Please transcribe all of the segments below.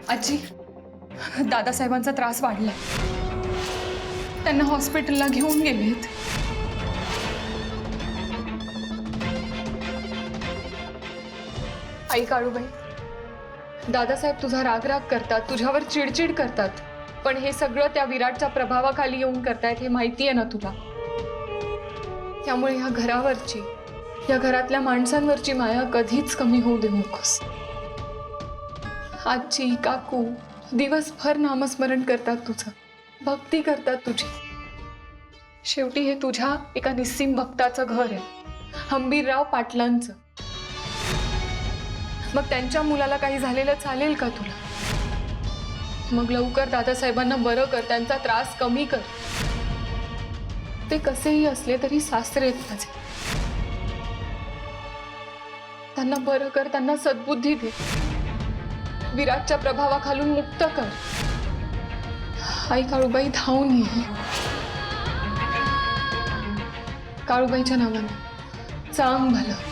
आजी, दादासाहेबांचा त्रास वाढलाय. त्यांना हॉस्पिटलला घेऊन गेलेत. आई काळूबाई, दादासाहेब तुझा राग करतात, तुझ्यावर चिडचिड करतात, पण हे सगळं त्या विराटच्या प्रभावाखाली येऊन करतायत हे माहिती आहे ना तुला. त्यामुळे ह्या घरावरची, या घरातल्या माणसांवरची माया कधीच कमी होऊ देऊ नकोस. आजी काकू दिवसभर नामस्मरण करतात तुझं, भक्ती करतात तुझी. शेवटी हे तुझ्या एका निस्सीम भक्ताचं घर आहे, हंबीरराव पाटलांचं. मग त्यांच्या मुलाला काही झालेलं चालेल का तुला? मग लवकर दादासाहेबांना बरं कर, त्यांचा त्रास कमी कर. ते कसेही असले तरी सासरे आहेत माझे. त्यांना बरं कर, त्यांना सद्बुद्धी दे, विराटच्या प्रभावाखालून मुक्त कर. आई काळूबाई धावून ये. काळूबाईच्या नावाने चांग भलं.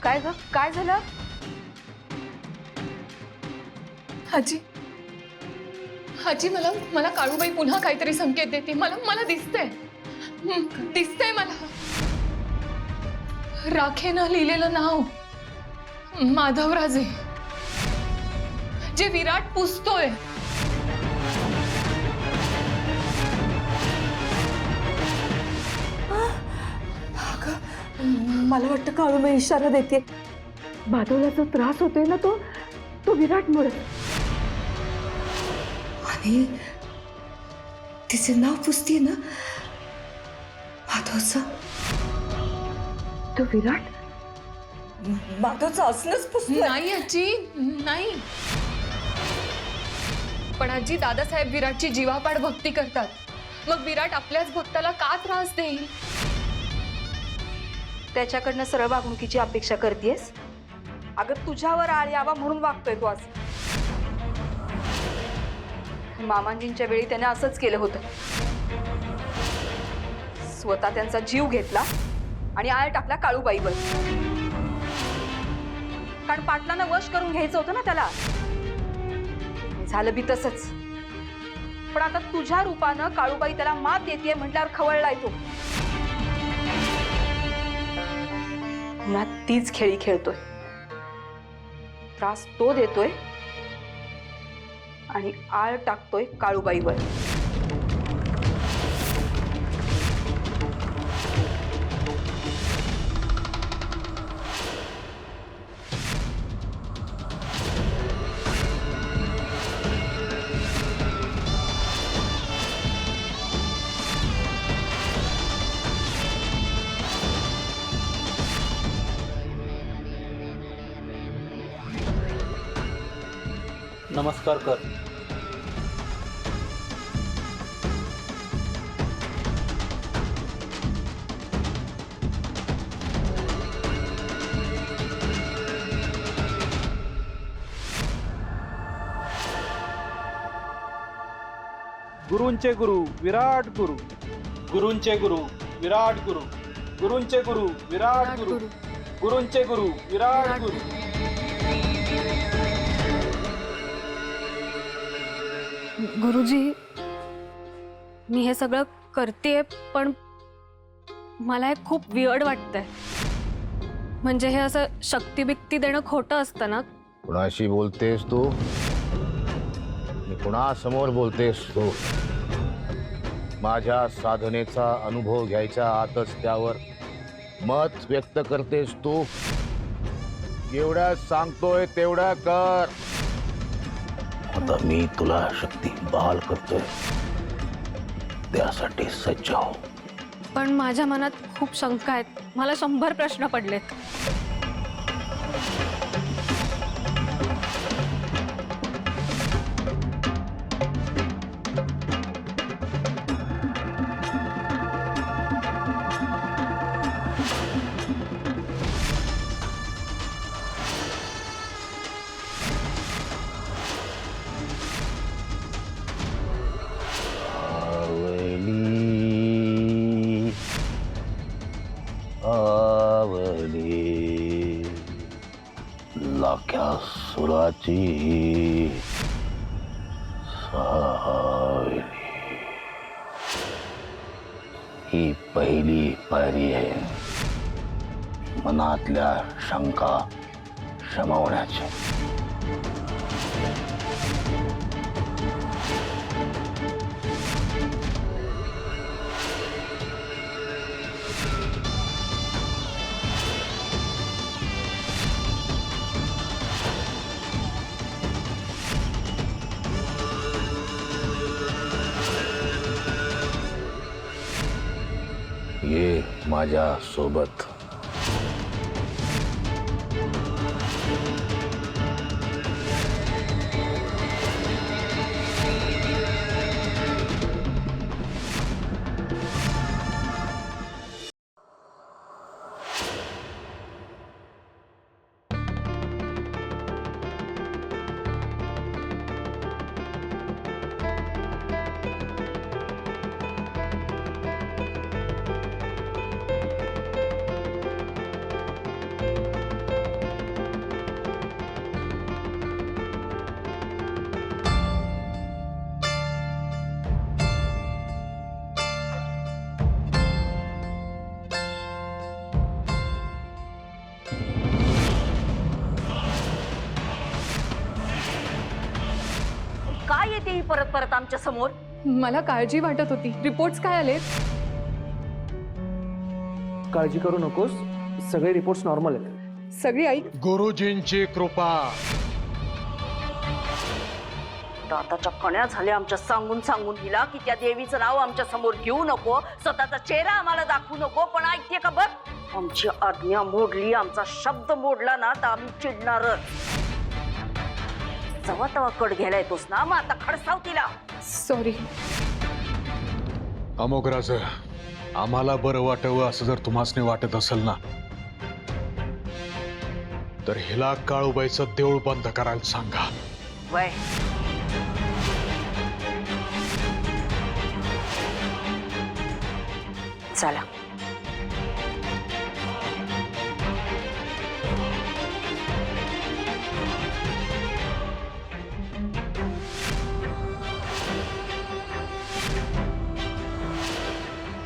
काय ग, काय झालं? आजी, आजी मला मला काळूबाई पुन्हा काहीतरी संकेत देते. मला दिसतंय, दिसतंय मला. राखेनं लिहिलेलं नाव माधवराजे, जे विराट पुसतोय. मला वाटतं काळूबाई इशारा देते. माधवला जो त्रास होतोय ना तो विराटमुळे. आणि तिचे नाव पुसतीये ना माधवचं. तो विराट माधवचं असणंच पुसतोय. नाही आजी, नाही. पण आजी, दादासाहेब विराटची जीवापाड भक्ती करतात. मग विराट आपल्याच भक्ताला का त्रास देईल? त्याच्याकडनं सरळ वागणुकीची अपेक्षा करतेस? अगं तुझ्यावर आळ यावा म्हणून वागतोय तो असं. मामांजींच्या वेळी त्याने असंच केलं होतं. स्वतः त्यांचा जीव घेतला आणि आळ टाकला काळूबाईवर. कारण पाटलांना वश करून घ्यायचं होतं ना त्याला. झालं बी तसंच. पण आता तुझ्या रूपानं काळूबाई त्याला मात देतेय म्हटल्यावर खवळलाय तो. पुन्हा तीच खेळी खेळतोय. त्रास तो देतोय आणि आळ टाकतोय काळूबाईवर. नमस्कार कर. गुरूंचे गुरु विराट गुरु. गुरूंचे गुरु विराट गुरु. गुरूंचे गुरु विराट गुरु. गुरूंचे गुरु विराट गुरु. गुरुजी, मी हे सगळं करतेय पण मला हे खूप वियर्ड वाटतंय. म्हणजे हे असं शक्तिबिक्ती देणं खोटं असतं ना. कुणाशी बोलतेस तू? कुणासमोर बोलतेस तू? माझ्या साधनेचा अनुभव घ्यायच्या आतच त्यावर मत व्यक्त करतेस तू. एवढ्या सांगतोय तेवढ्या कर. आता मी तुला शक्ती बहाल करतोय. त्यासाठी सज्ज हो. पण माझ्या मनात खूप शंका आहेत. मला 100 प्रश्न पडलेत. आवली आवली लाख्या सुराची सावली. ही पहिली पायरी आहे मनातल्या शंका शमवण्याची. ये माझ्या सोबत. काय येते ही परत परत आमच्या समोर? मला काळजी वाटत होती. रिपोर्ट्स काय आले? काळजी करू नकोस, सगळे रिपोर्ट्स नॉर्मल आहेत. सगळी ऐक. गुरुजींची कृपा. दाताच्या कण्या झाल्या आमच्या सांगून सांगून हिला की त्या देवीचं नाव आमच्या समोर घेऊ नको, स्वतःचा चेहरा आम्हाला दाखवू नको. पण ऐकते का बघ, आमची आज्ञा मोडली, आमचा शब्द मोडला ना तर आम्ही चिडणारच. जवा तवा कड घ्यायला येतोस ना, मग आता खडसाव तिला. सॉरी. अमोघराज, आम्हाला बरं वाटावं असं जर तुम्हासने वाटत असेल ना, तर हिला काळूबाईचं देऊळ बंद करायला सांगा. वय चला.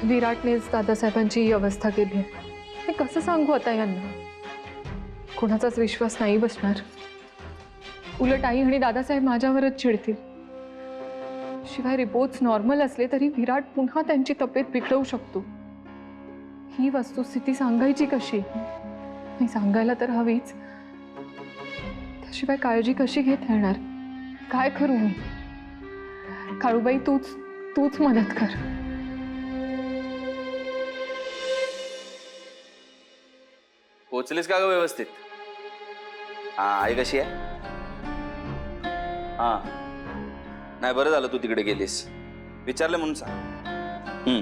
विराटनेच दादासाहेबांची ही अवस्था केली आहे. हे कसं सांगू आता यांना? कोणाचाच विश्वास नाही बसणार. उलट आई आणि दादासाहेब माझ्यावरच चिडतील. शिवाय रिपोर्ट्स नॉर्मल असले तरी विराट पुन्हा त्यांची तब्येत बिघडवू शकतो. ही वस्तुस्थिती सांगायची कशी? नाही सांगायला तर हवीच, त्याशिवाय काळजी कशी घेत येणार? काय करू मी? काळूबाई, तूच मदत कर. पोचलीस का ग व्यवस्थित? हा, आई कशी आहे? हा, नाही बरं झालं तू तिकडे गेलीस. विचारलं म्हणून सांग.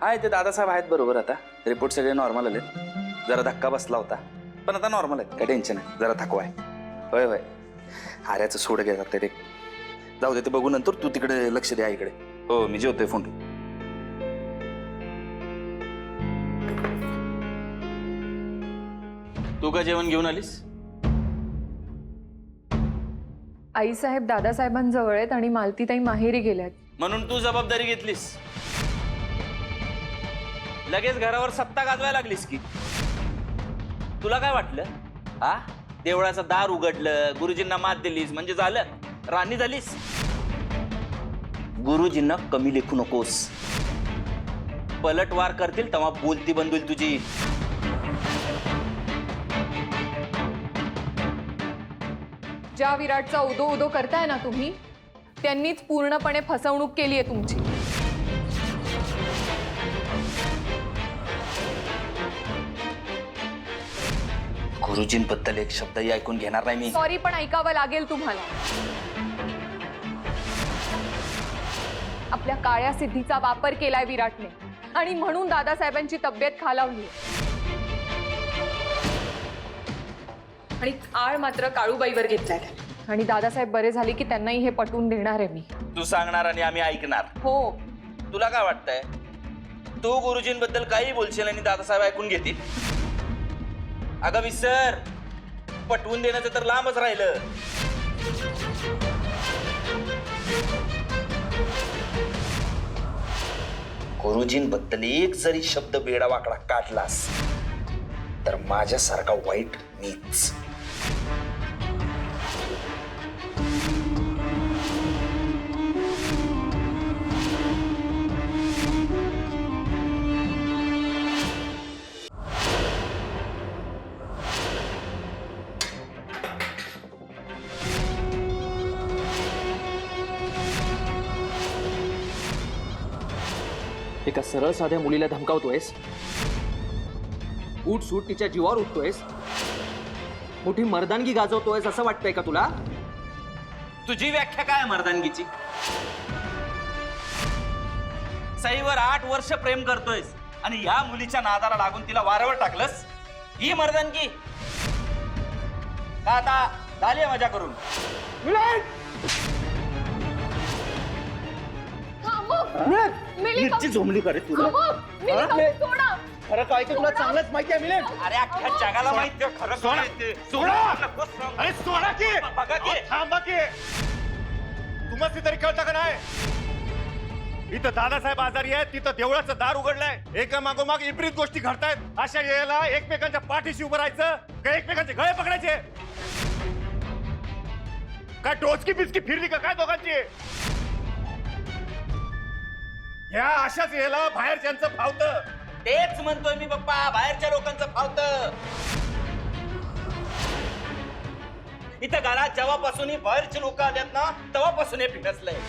हाय, ते दादासाहेब आहेत बरोबर. आता रिपोर्ट सगळे नॉर्मल आले. जरा धक्का बसला होता, पण आता नॉर्मल आहेत. काय टेन्शन आहे. जरा थकवा आहे. होय होय, हाऱ्याचं सोड घ्या जाते ते. जाऊ दे, ते बघू नंतर. तू तिकडे लक्ष द्या इकडे. हो, मी जेवतोय. फोन ठेव. तू का जेवण घेऊन आलीस? आईसाहेब दादासाहेबांजवळ आहेत आणि मालतीताई माहेरी गेल्यात. म्हणून तू जबाबदारी घेतलीस? लगेच घरावर सत्ता गाजवायला लागलीस की? तुला काय वाटलं? हा, देवळाचं दार उघडलं, गुरुजींना मात दिलीस म्हणजे झालं, राणी झालीस? गुरुजींना कमी लेखू नकोस. पलटवार करतील तेव्हा बोलती बंद होईल तुझी. ज्या विराटचा उदो उदो करताय ना तुम्ही, त्यांनीच पूर्णपणे फसवणूक केली आहे तुमची. गुरुजींबद्दल एक शब्दही ऐकून घेणार नाही मी. सॉरी, पण ऐकावं लागेल तुम्हाला. आपल्या काळ्या सिद्धीचा वापर केलाय विराटने आणि म्हणून दादासाहेबांची तब्येत खालावली आणि आळ मात्र काळूबाईवर घेतलाय. आणि दादासाहेब बरे झाले की त्यांनाही हे पटवून देणार आहे मी. तू सांगणार आणि आम्ही ऐकणार. हो. तुला काय वाटतंय, तू गुरुजींबद्दल काही बोलशील आणि दादासाहेब ऐकून घेतील? अगं विसर, पटवून देण्याचं तर लांबच राहिलं. गुरुजींबद्दल एक जरी शब्द वेडा वाकडा काढलास तर माझ्यासारखा वाईट मीच. एका सरळ साध्या मुलीला धमकावतोयस, उठ सूट तिच्या जीवावर उठतोयस, मोठी मर्दानगी गाजवतोयस असं वाटतंय का तुला? तुझी व्याख्या काय मर्दानगीची? सईवर 8 वर्ष प्रेम करतोयस आणि या मुलीच्या नादाला लागून तिला वाऱ्यावर टाकलंस, ही मर्दानगी का? आता झाली मजा करून. मिलिंदची झोंबली करे तुला. खरं काय ते तुला चांगलंच माहिती आहे मिलिंद. अरे अख्ख्या जगाला माहिती आहे खरं काय ते. अरे सोडा की, बघा की. थांबा की. तुम्हाला तरी कळतं का नाही? इथं दादासाहेब आजारी आहेत, तिथं देवळाचं दार उघडलंय, एका मागोमाग विपरीत गोष्टी घडतायत. अशा वेळेला एकमेकांच्या पाठीशी उभं राहायचं का एकमेकांचे गळे पकडायचे? काय टोचकी पिचकी फिरली का काय दोघांची? या अशाच वेळेला बाहेरच्यांचं फावतं. तेच म्हणतोय मी पप्पा, बाहेरच्या लोकांचं फावतं. इथं घरात जेव्हापासून बाहेरचे लोक आल्यात ना तेव्हापासून हे फिटसलंय.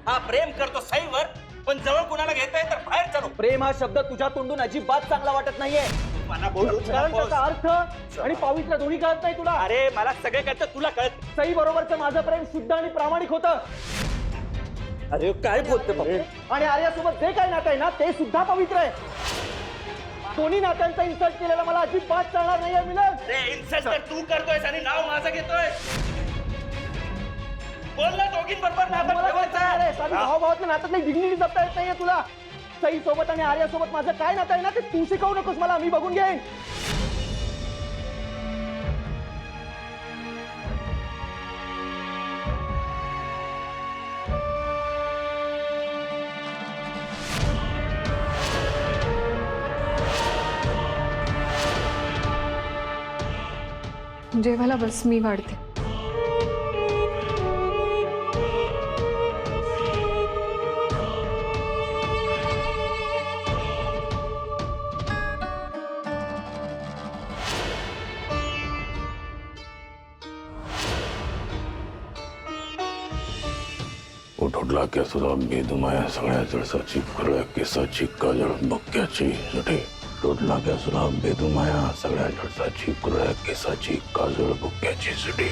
हा प्रेम करतो सईवर, पण जवळ कुणाला घेताय तर बाहेरचा लोक. प्रेम हा शब्द तुझ्या तोंडून अजिबात चांगला वाटत नाहीये. मला बोलू कारण त्याचा अर्थ आणि पावित्र्य दोन्ही कळत नाही तुला. अरे मला सगळे कळतं, तुला कळत. सई बरोबरचं माझं प्रेम शुद्ध आणि प्रामाणिक होतं. अरे काय बोलते बाबा. आणि आर्यासोबत जे काय नातं आहे ना ते सुद्धा पवित्र आहे. दोन्ही नात्यांचा इन्सल्ट केलेला मला अजिबात चालणार नाहीये मिलन. रे इन्सल्ट तर तू करतोयस आणि नाव माझं घेतोय. बोल ना, दोघींबरोबर नातं ठेवायचं. भावाभावातल्या नात्यातली डिग्निटी जपता येत नाहीये तुला. सई सोबत आणि आर्यासोबत माझं काय नातं आहे ना ते तू शिकवू नकोस मला, मी बघून घेईन. जेवायला बस, मी वाढते. उठला केसुला बेदुमाया सगळ्या जळसाची खरळ्या केसाची काजळ बक्क्याची जटे. टोटला केसुला बेदुमाया सगळ्या जळसाची खरळ्या केसाची काजळ बक्क्याची जटे.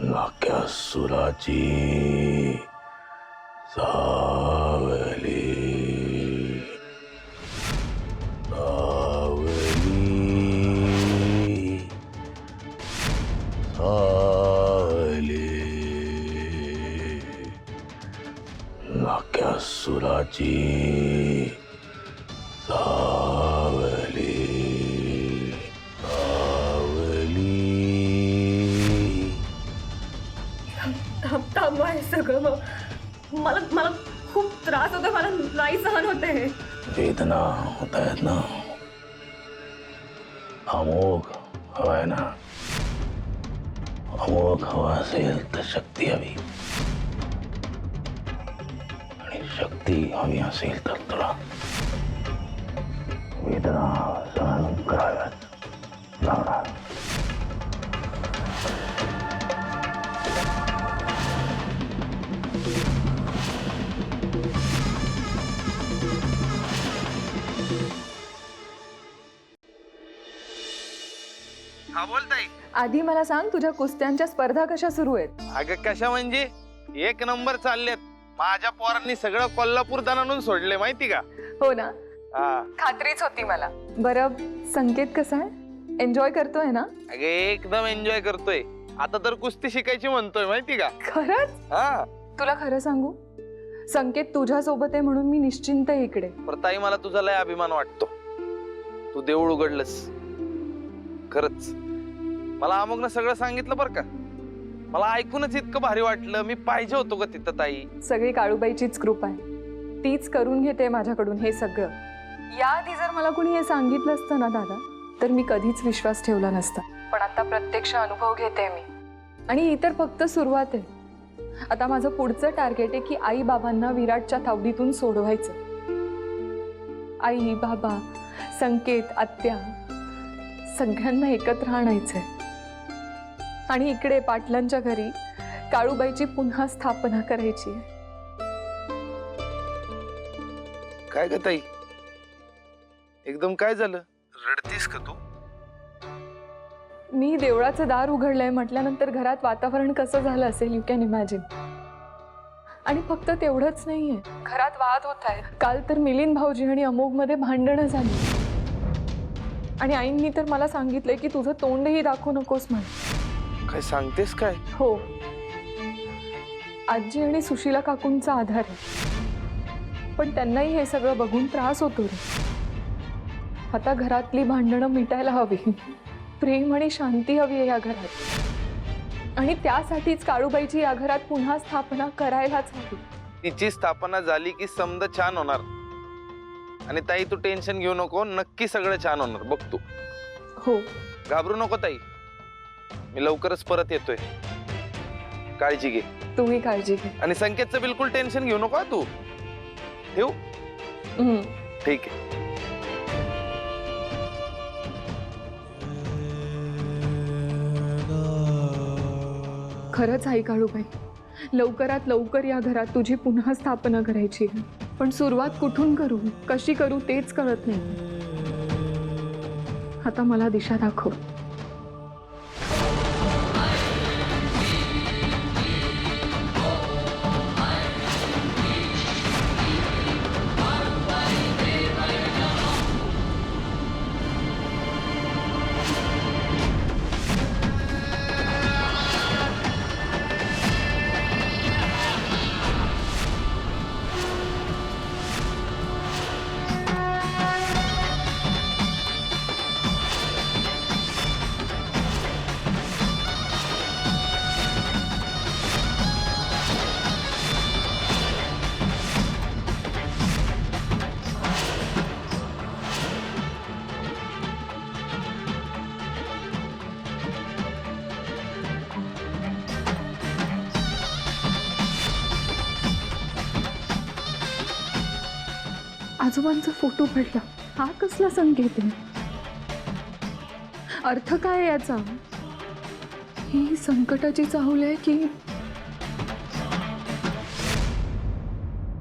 नाक्यासुराची सावली सावली नाक्यासुराची सावली सावली. थांबवा हे सगळं. मला मला खूप त्रास होतो. मला नाही सहन होते हे. वेदना होत आहेत ना. अमोघ हवाय ना. अमोघ हवा असेल तर शक्ती हवी, आणि शक्ती हवी असेल तर तुला वेदना सहन कराव्याच लागणार. हा बोलताय. आधी मला सांग, तुझ्या कुस्त्यांच्या स्पर्धा कशा सुरू आहेत? अगं कशा म्हणजे एक नंबर चाललेत. माझ्या पोरांनी सगळं कोल्हापूर दणानून सोडले माहिती का. हो ना, हा खात्रीच होती मला. बरं, संकेत कसा आहे? एन्जॉय करतोय ना? अगं एकदम एन्जॉय करतोय. आता तर कुस्ती शिकायची म्हणतोय माहिती का. खरंच? हा तुला खरं सांगू, संकेत तुझ्या सोबत आहे म्हणून मी निश्चिंत आहे इकडे. पण ताई मला तुझा लय अभिमान वाटतो. तू देऊळ उघडलंस खरंच. मला अमोघनं सगळं सांगितलं बरं का. मला ऐकूनच इतकं भारी वाटलं. मी पाहिजे होतो का तिथं ताई. सगळी काळूबाईचीच कृपा आहे. तीच करून घेते माझ्याकडून हे सगळं. याआधी जर मला कुणी हे सांगितलं असतं ना दादा, तर मी कधीच विश्वास ठेवला नसता. पण आता प्रत्यक्ष अनुभव घेते मी. आणि ही तर फक्त सुरुवात आहे. आता माझं पुढचं टार्गेट आहे की आई बाबांना विराटच्या तावडीतून सोडवायचं. आई, बाबा, संकेत, आत्या सगळ्यांना एकत्र आणायचंय. आणि इकडे पाटलांच्या घरी काळूबाईची पुन्हा स्थापना करायची आहे. काय ग ताई, एकदम काय झालं? रडतीस का तू? मी देवळाचं दार उघडलंय म्हटल्यानंतर घरात वातावरण कसं झालं असेल, यू कॅन इमॅजिन. आणि फक्त तेवढंच नाहीये, घरात वाद होत आहे. काल तर मिलिंद भाऊजी आणि अमोघ मध्ये भांडणं झाली. आणि आईंनी तर मला सांगितलंय की तुझं तोंडही दाखवू नकोस म्हण. काय सांगतेस काय? हो, आजी आणि सुशीला काकूंचा आधार आहे. पण त्यांनाही हे सगळं बघून त्रास होतो रे. आता घरातली भांडणं मिटायला हवी. प्रेम आणि शांती हवी आहे या घरात. आणि त्यासाठीच काळूबाईची या घरात पुन्हा स्थापना करायलाच हवी. तिची स्थापना झाली की समद छान होणार. आणि ताई तू टेन्शन घेऊ नको, नक्की सगळं छान होणार बघ तू. हो, घाबरू नको ताई. मी लवकरच परत येतोय. काळजी घे. तुम्ही काळजी घे. आणि संकेतचं बिलकुल टेन्शन घेऊ नको तू. ठेवू? ठीक आहे. खरंच आहे काळूबाई, लवकरात लवकर या घरात तुझी पुन्हा स्थापना करायची आहे. पण सुरुवात कुठून करू, कशी करू तेच कळत नाही. आता मला दिशा दाखव. आजोबांचा फोटो पडला. हा कसला संकेत आहे? अर्थ काय याचा? ही संकटाची चाहुल आहे की